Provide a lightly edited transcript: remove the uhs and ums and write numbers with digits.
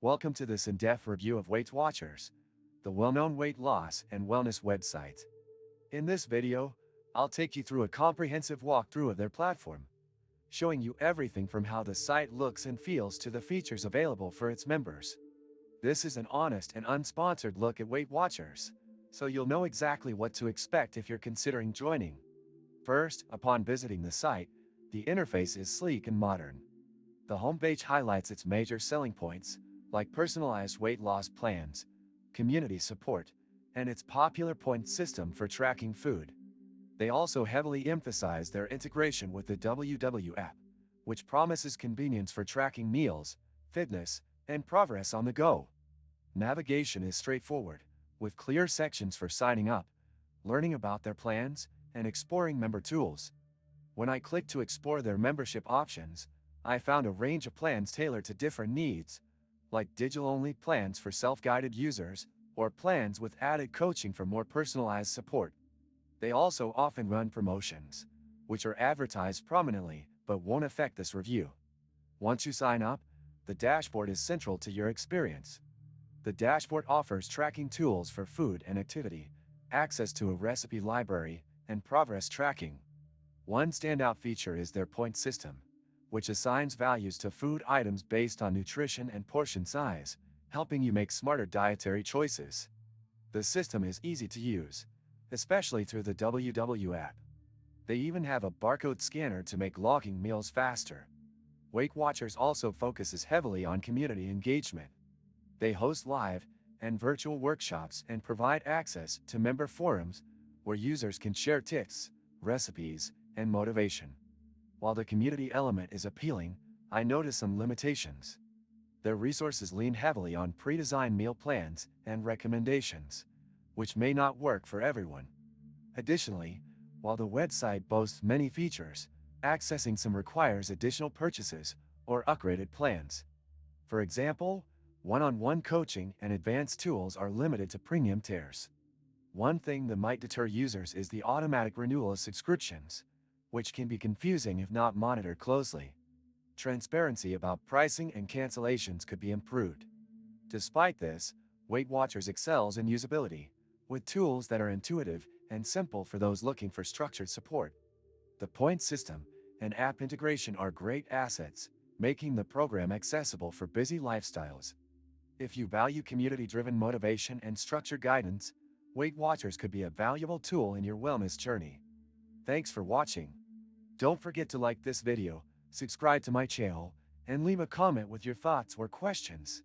Welcome to this in-depth review of WeightWatchers, the well-known weight loss and wellness website. In this video, I'll take you through a comprehensive walkthrough of their platform, showing you everything from how the site looks and feels to the features available for its members. This is an honest and unsponsored look at WeightWatchers, so you'll know exactly what to expect if you're considering joining. First, upon visiting the site, the interface is sleek and modern. The homepage highlights its major selling points, like personalized weight loss plans, community support, and its popular point system for tracking food. They also heavily emphasize their integration with the WW app, which promises convenience for tracking meals, fitness, and progress on the go. Navigation is straightforward, with clear sections for signing up, learning about their plans, and exploring member tools. When I clicked to explore their membership options, I found a range of plans tailored to different needs, like digital-only plans for self-guided users, or plans with added coaching for more personalized support. They also often run promotions, which are advertised prominently but won't affect this review. Once you sign up, the dashboard is central to your experience. The dashboard offers tracking tools for food and activity, access to a recipe library, and progress tracking. One standout feature is their point system, which assigns values to food items based on nutrition and portion size, helping you make smarter dietary choices. The system is easy to use, especially through the WW app. They even have a barcode scanner to make logging meals faster. WeightWatchers also focuses heavily on community engagement. They host live and virtual workshops and provide access to member forums where users can share tips, recipes, and motivation. While the community element is appealing, I notice some limitations. Their resources lean heavily on pre-designed meal plans and recommendations, which may not work for everyone. Additionally, while the website boasts many features, accessing some requires additional purchases or upgraded plans. For example, one-on-one coaching and advanced tools are limited to premium tiers. One thing that might deter users is the automatic renewal of subscriptions, which can be confusing if not monitored closely. Transparency about pricing and cancellations could be improved. Despite this, WeightWatchers excels in usability, with tools that are intuitive and simple for those looking for structured support. The point system and app integration are great assets, making the program accessible for busy lifestyles. If you value community-driven motivation and structured guidance, WeightWatchers could be a valuable tool in your wellness journey. Thanks for watching. Don't forget to like this video, subscribe to my channel, and leave a comment with your thoughts or questions.